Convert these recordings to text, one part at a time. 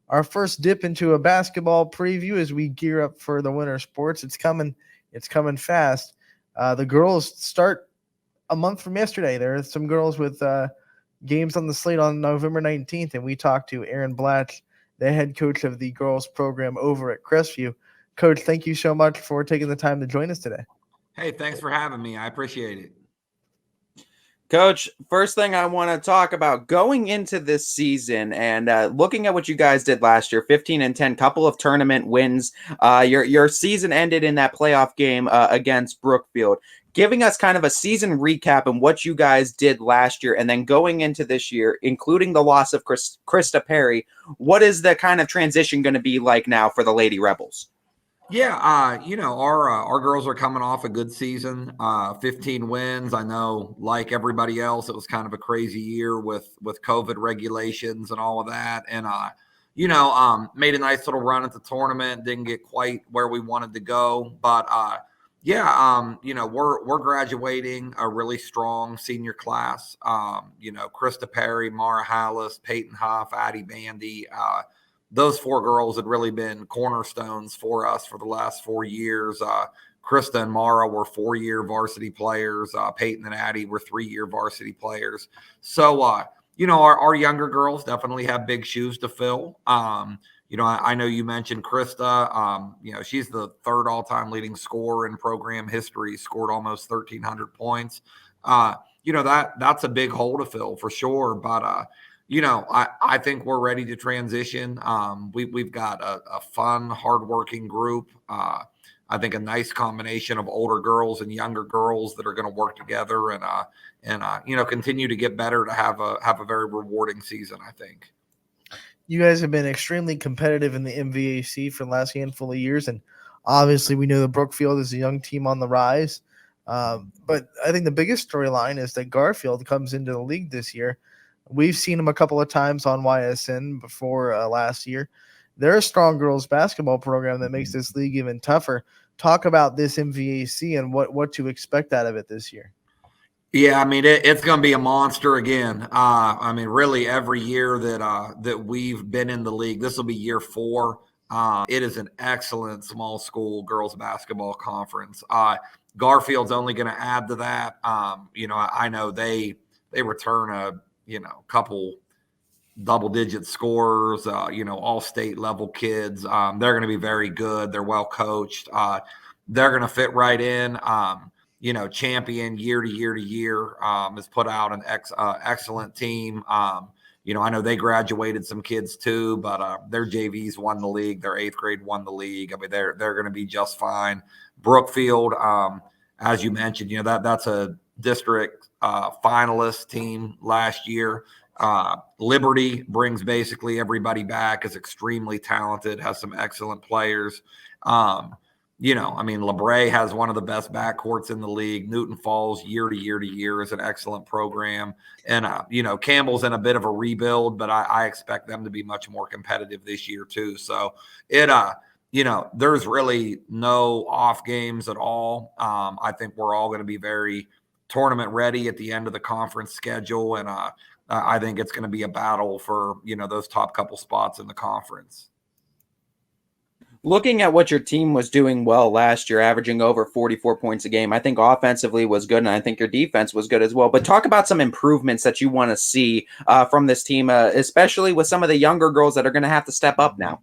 our first dip into a basketball preview as we gear up for the winter sports. It's coming fast. The girls start a month from yesterday. There are some girls with games on the slate on November 19th, and we talked to Aaron Blatch, the head coach of the girls program over at Crestview. Coach, thank you so much for taking the time to join us today. Hey, thanks for having me. I appreciate it. Coach, first thing I want to talk about going into this season and looking at what you guys did last year, 15-10, couple of tournament wins. Your season ended in that playoff game against Brookfield. Giving us kind of a season recap and what you guys did last year, and then going into this year, including the loss of Krista Perry, what is the kind of transition going to be like now for the Lady Rebels? Yeah, our girls are coming off a good season, 15 wins. I know, like everybody else, it was kind of a crazy year with COVID regulations and all of that. And, made a nice little run at the tournament, didn't get quite where we wanted to go. But, we're graduating a really strong senior class. Krista Perry, Mara Hallis, Peyton Huff, Addie Bandy, those four girls had really been cornerstones for us for the last 4 years. Krista and Mara were 4-year varsity players. Peyton and Addie were 3-year varsity players. So, our younger girls definitely have big shoes to fill. I know you mentioned Krista. She's the third all-time leading scorer in program history, scored almost 1,300 points. That's a big hole to fill for sure. But, I think we're ready to transition. We've got a fun, hardworking group. I think a nice combination of older girls and younger girls that are going to work together and continue to get better to have a very rewarding season, I think. You guys have been extremely competitive in the MVAC for the last handful of years, and obviously we know that Brookfield is a young team on the rise. But I think the biggest storyline is that Garfield comes into the league this year. We've seen them a couple of times on YSN before last year. They're a strong girls basketball program that makes this league even tougher. Talk about this MVAC and what to expect out of it this year. Yeah, it's going to be a monster again. Really every year that we've been in the league, this will be year 4. It is an excellent small school girls basketball conference. Garfield's only going to add to that. I know they return a couple double-digit scorers, all state level kids. They're going to be very good. They're well coached. They're going to fit right in. Champion year to year to year has put out an excellent team. I know they graduated some kids too, but their JVs won the league. Their 8th grade won the league. They're going to be just fine. Brookfield, as you mentioned, that's a district finalist team last year. Liberty brings basically everybody back, is extremely talented, has some excellent players. LeBray has one of the best backcourts in the league. Newton Falls year to year to year is an excellent program. And, Campbell's in a bit of a rebuild, but I expect them to be much more competitive this year too. So there's really no off games at all. I think we're all going to be very tournament ready at the end of the conference schedule. And I think it's going to be a battle for, those top couple spots in the conference. Looking at what your team was doing well last year, averaging over 44 points a game, I think offensively was good, and I think your defense was good as well. But talk about some improvements that you want to see from this team, especially with some of the younger girls that are going to have to step up now.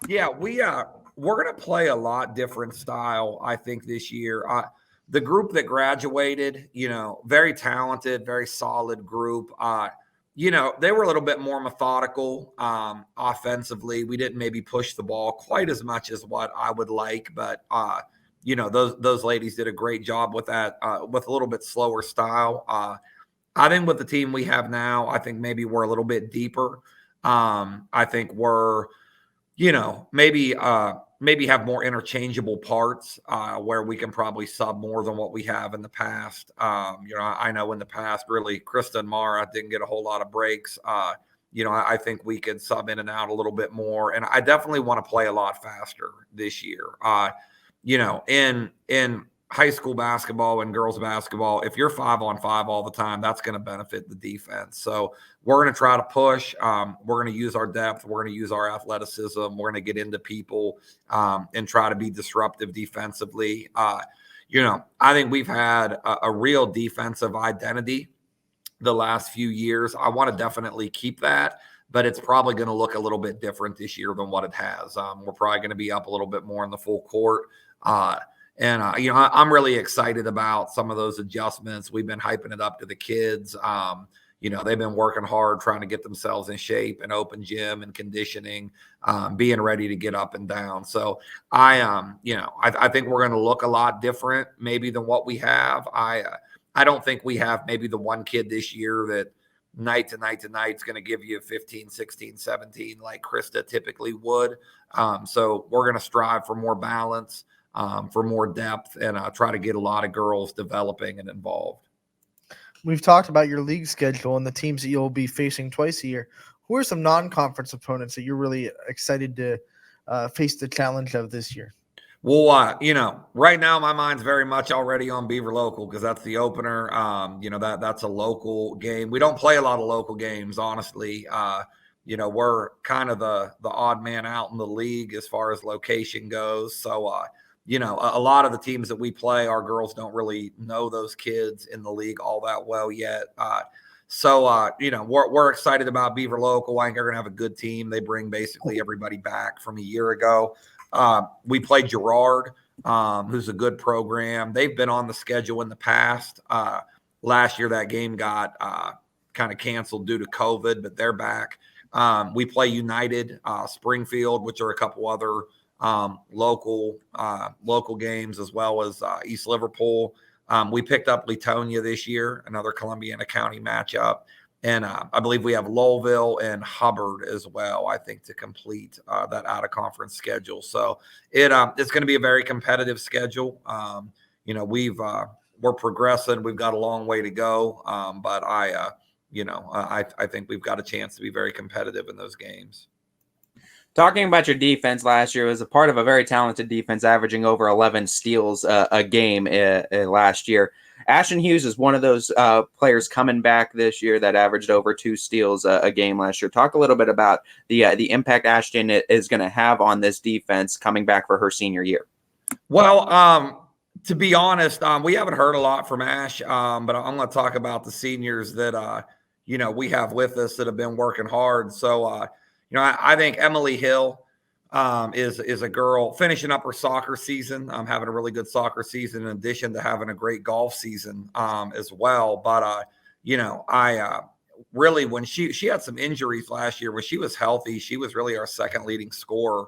Yeah, we're going to play a lot different style, I think, this year. The group that graduated, very talented, very solid group. They were a little bit more methodical offensively. We didn't maybe push the ball quite as much as what I would like, but those ladies did a great job with that, with a little bit slower style. I think with the team we have now, I think maybe we're a little bit deeper. I think we're, maybe have more interchangeable parts where we can probably sub more than what we have in the past. I know in the past, really, Krista and Mara didn't get a whole lot of breaks. I think we could sub in and out a little bit more. And I definitely want to play a lot faster this year. In high school basketball and girls basketball, if you're 5-on-5 all the time, that's going to benefit the defense. So we're going to try to push. We're going to use our depth. We're going to use our athleticism. We're going to get into people and try to be disruptive defensively. I think we've had a real defensive identity the last few years. I want to definitely keep that, but it's probably going to look a little bit different this year than what it has. We're probably going to be up a little bit more in the full court. I'm really excited about some of those adjustments. We've been hyping it up to the kids. They've been working hard trying to get themselves in shape and open gym and conditioning, being ready to get up and down. So I think we're going to look a lot different maybe than what we have. I don't think we have maybe the one kid this year that night to night is going to give you 15, 16, 17 like Krista typically would. So we're going to strive for more balance, for more depth, and try to get a lot of girls developing and involved. We've talked about your league schedule and the teams that you'll be facing twice a year. Who are some non-conference opponents that you're really excited to face the challenge of this year? Well, right now my mind's very much already on Beaver Local because that's the opener. That's a local game. We don't play a lot of local games, honestly. We're kind of the odd man out in the league as far as location goes. So, a lot of the teams that we play, our girls don't really know those kids in the league all that well yet. We're excited about Beaver Local. I think they're going to have a good team. They bring basically everybody back from a year ago. We played Girard, who's a good program. They've been on the schedule in the past. Last year, that game got kind of canceled due to COVID, but they're back. We play United, Springfield, which are a couple other local games, as well as East Liverpool. We picked up Leetonia this year, another Columbiana County matchup. And I believe we have Lowellville and Hubbard as well, I think, to complete that out-of-conference schedule. So it's going to be a very competitive schedule. We're progressing. We've got a long way to go. But I think we've got a chance to be very competitive in those games. Talking about your defense last year, it was a part of a very talented defense, averaging over 11 steals a game last year. Ashton Hughes is one of those players coming back this year that averaged over 2 steals a game last year. Talk a little bit about the impact Ashton is going to have on this defense coming back for her senior year. Well, to be honest, we haven't heard a lot from Ash, but I'm going to talk about the seniors that we have with us that have been working hard. So I think Emily Hill is a girl finishing up her soccer season, having a really good soccer season in addition to having a great golf season as well. But, really, when she had some injuries last year, when she was healthy, she was really our second leading scorer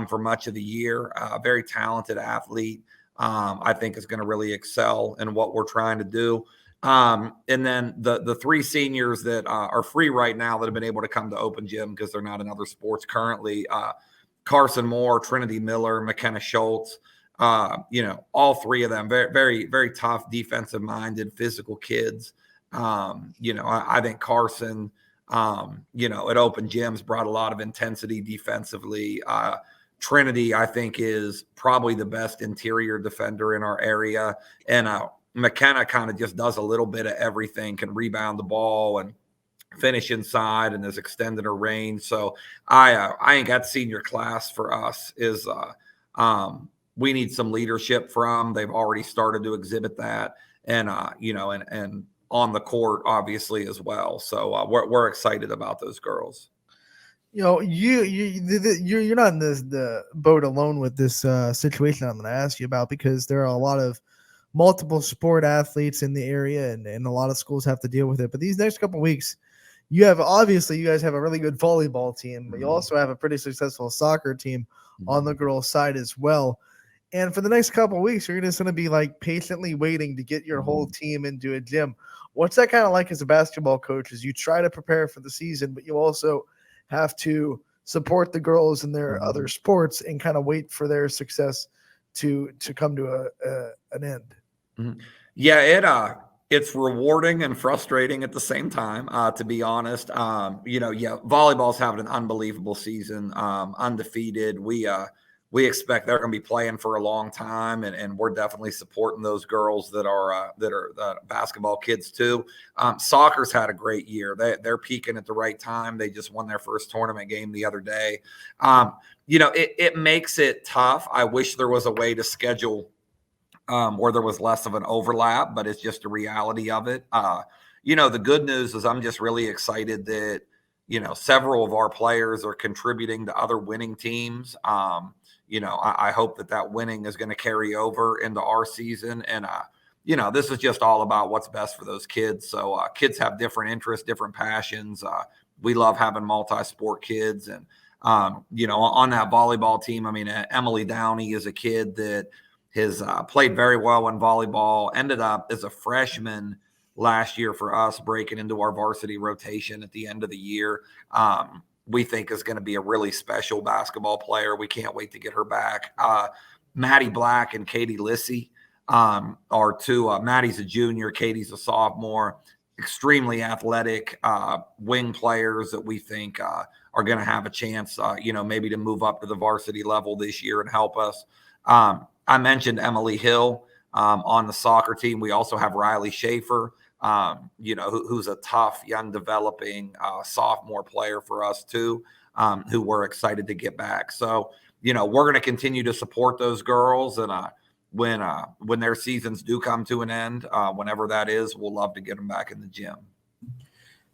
for much of the year. Very talented athlete. I think is going to really excel in what we're trying to do. And then the 3 seniors that are free right now that have been able to come to open gym because they're not in other sports currently, Carson Moore, Trinity Miller, McKenna Schultz, all 3 of them, very, very, very tough, defensive-minded, physical kids. I think Carson, at open gyms brought a lot of intensity defensively. Trinity, I think, is probably the best interior defender in our area. And McKenna kind of just does a little bit of everything, can rebound the ball and finish inside, and has extended her range. So I think that senior class for us is we need some leadership from. They've already started to exhibit that, and and on the court obviously as well. So we're excited about those girls. You're not in the boat alone with this situation I'm going to ask you about, because there are a lot of multiple sport athletes in the area, and a lot of schools have to deal with it. But these next couple of weeks, you guys have a really good volleyball team, but you also have a pretty successful soccer team on the girls' side as well. And for the next couple of weeks, you're just going to be like patiently waiting to get your whole team into a gym. What's that kind of like as a basketball coach, as you try to prepare for the season, but you also have to support the girls in their other sports and kind of wait for their success to come to an end? Yeah, it's rewarding and frustrating at the same time, to be honest. Volleyball's having an unbelievable season, undefeated. we expect they're going to be playing for a long time, and we're definitely supporting those girls that are basketball kids too. Soccer's had a great year. They're peaking at the right time. They just won their first tournament game the other day. It makes it tough. I wish there was a way to schedule where there was less of an overlap, but it's just the reality of it. The good news is I'm just really excited that several of our players are contributing to other winning teams. I hope that winning is going to carry over into our season. And, this is just all about what's best for those kids. So kids have different interests, different passions. We love having multi-sport kids. And, on that volleyball team, Emily Downey is a kid that has played very well in volleyball, ended up as a freshman last year for us, breaking into our varsity rotation at the end of the year. We think is going to be a really special basketball player. We can't wait to get her back. Maddie Black and Katie Lissy are two. Maddie's a junior. Katie's a sophomore. Extremely athletic wing players that we think are going to have a chance, maybe to move up to the varsity level this year and help us. I mentioned Emily Hill on the soccer team. We also have Riley Schaefer, who's a tough, young, developing sophomore player for us too, who we're excited to get back. So, we're going to continue to support those girls. And when their seasons do come to an end, whenever that is, we'll love to get them back in the gym.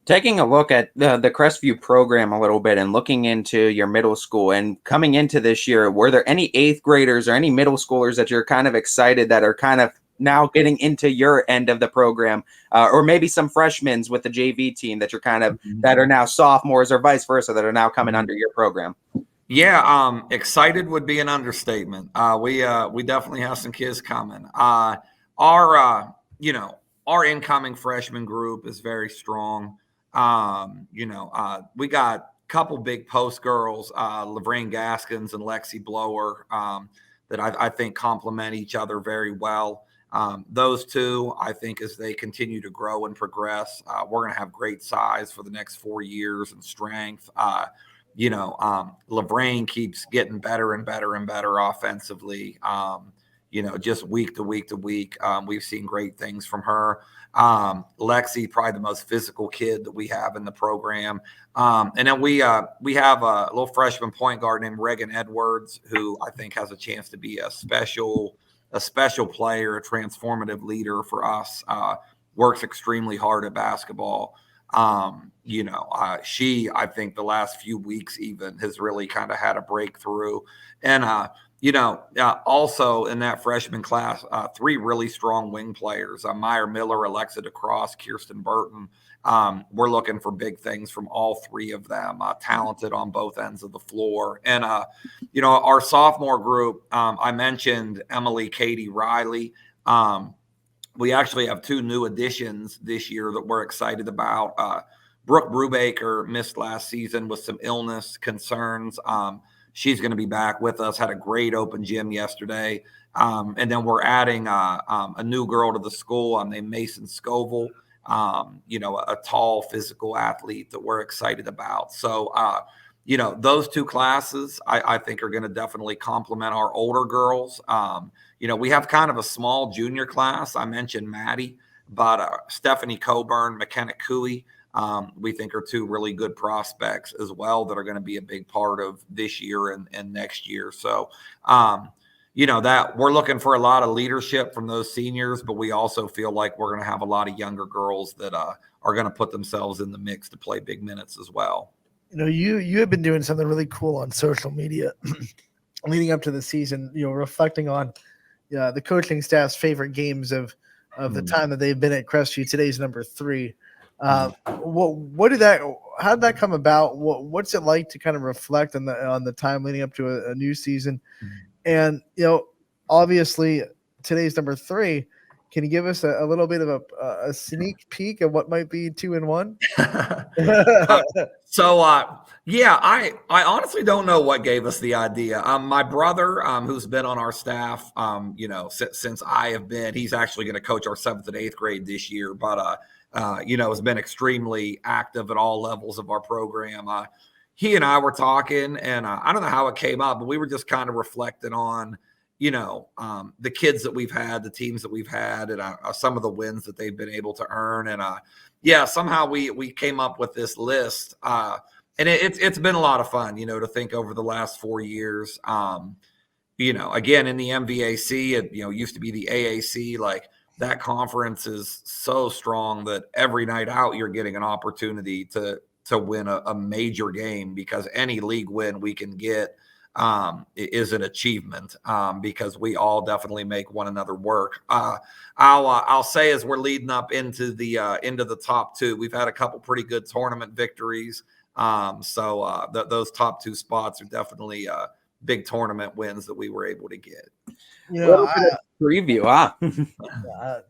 Taking a look at the Crestview program a little bit and looking into your middle school and coming into this year, were there any 8th graders or any middle schoolers that you're kind of excited that are kind of now getting into your end of the program, or maybe some freshmen with the JV team that you're kind of that are now sophomores or vice versa that are now coming under your program? Yeah, excited would be an understatement. We definitely have some kids coming. Our incoming freshman group is very strong. We got a couple big post girls, Lavraine Gaskins and Lexi Blower, that I think complement each other very well. Those two, I think, as they continue to grow and progress, we're going to have great size for the next 4 years and strength. Lavraine keeps getting better and better and better offensively. Just week to week to week, we've seen great things from her. Lexi, probably the most physical kid that we have in the program. And then we have a little freshman point guard named Reagan Edwards, who I think has a chance to be a special player, a transformative leader for us. Works extremely hard at basketball. She, I think the last few weeks even has really kind of had a breakthrough. And, also in that freshman class, 3 really strong wing players, Meyer Miller, Alexa DeCross, Kirsten Burton. We're looking for big things from all 3 of them, talented on both ends of the floor. And, our sophomore group, I mentioned Emily, Katie, Riley. We actually have 2 new additions this year that we're excited about. Brooke Brubaker missed last season with some illness concerns. She's going to be back with us, had a great open gym yesterday. And then we're adding a new girl to the school named Mason Scoville, a tall physical athlete that we're excited about. So, those 2 classes, I think are going to definitely complement our older girls. We have kind of a small junior class. I mentioned Maddie, but Stephanie Coburn, McKenna Cooey, we think are 2 really good prospects as well that are going to be a big part of this year and next year. So, that we're looking for a lot of leadership from those seniors, but we also feel like we're going to have a lot of younger girls that are going to put themselves in the mix to play big minutes as well. You have been doing something really cool on social media leading up to the season, reflecting on the coaching staff's favorite games of the time that they've been at Crestview. Today's number 3. How did that come about? What's it like to kind of reflect on the time leading up to a new season? And, obviously today's number 3. Can you give us a little bit of a sneak peek of what might be 2 and 1? I honestly don't know what gave us the idea. My brother, who's been on our staff, since I have been, he's actually going to coach our 7th and 8th grade this year, but, has been extremely active at all levels of our program. he and I were talking, and I don't know how it came up, but we were just kind of reflecting on, the kids that we've had, the teams that we've had, and some of the wins that they've been able to earn. And somehow we came up with this list. And it's been a lot of fun, to think over the last 4 years. Again, in the MVAC, it used to be the AAC. Like, that conference is so strong that every night out you're getting an opportunity to win a major game, because any league win we can get is an achievement, because we all definitely make one another work. I'll say, as we're leading up into the top two, we've had a couple pretty good tournament victories. So those top two spots are definitely big tournament wins that we were able to get. Preview, huh?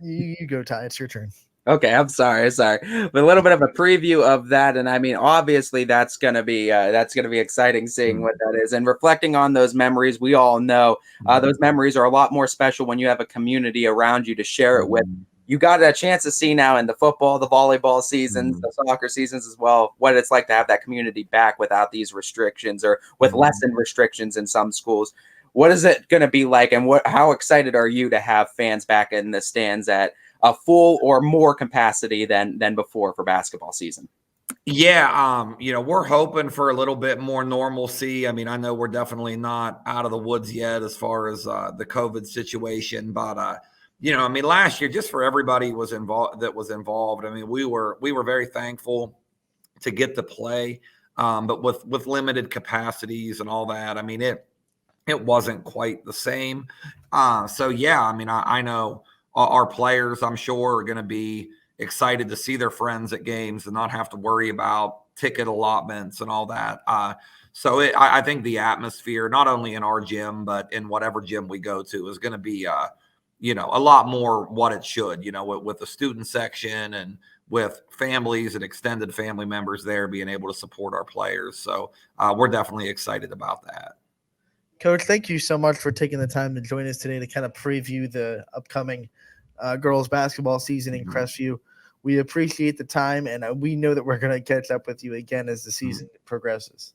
You go, Ty. It's your turn. Okay, I'm sorry, but a little bit of a preview of that, and I mean, obviously, that's gonna be exciting seeing what that is, and reflecting on those memories. We all know those memories are a lot more special when you have a community around you to share it with. You got a chance to see now in the football, the volleyball seasons, the soccer seasons as well, what it's like to have that community back without these restrictions, or with lessened restrictions in some schools. What is it going to be like, and how excited are you to have fans back in the stands at a full or more capacity than before for basketball season? Yeah, we're hoping for a little bit more normalcy. I mean, I know we're definitely not out of the woods yet as far as the COVID situation, but I mean, last year, just for everybody was involved. I mean, we were very thankful to get to play, but with limited capacities and all that. I mean, it wasn't quite the same. So yeah, I mean, I know our players, I'm sure, are going to be excited to see their friends at games and not have to worry about ticket allotments and all that. So I think the atmosphere, not only in our gym, but in whatever gym we go to, is going to be, a lot more what it should, with the student section and with families and extended family members there being able to support our players. So we're definitely excited about that. Coach, thank you so much for taking the time to join us today to kind of preview the upcoming girls basketball season in Crestview. We appreciate the time, and we know that we're going to catch up with you again as the season progresses.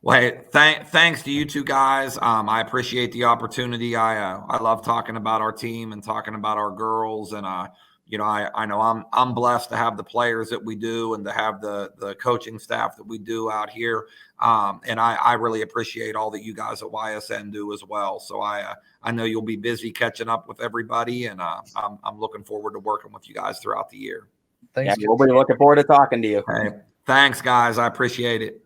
Well, hey, thanks to you two guys. I appreciate the opportunity. I love talking about our team and talking about our girls, and I know I'm blessed to have the players that we do and to have the coaching staff that we do out here. And I really appreciate all that you guys at YSN do as well. So I know you'll be busy catching up with everybody, and I'm looking forward to working with you guys throughout the year. Thanks. Yeah, we'll be looking forward to talking to you. Hey, thanks, guys. I appreciate it.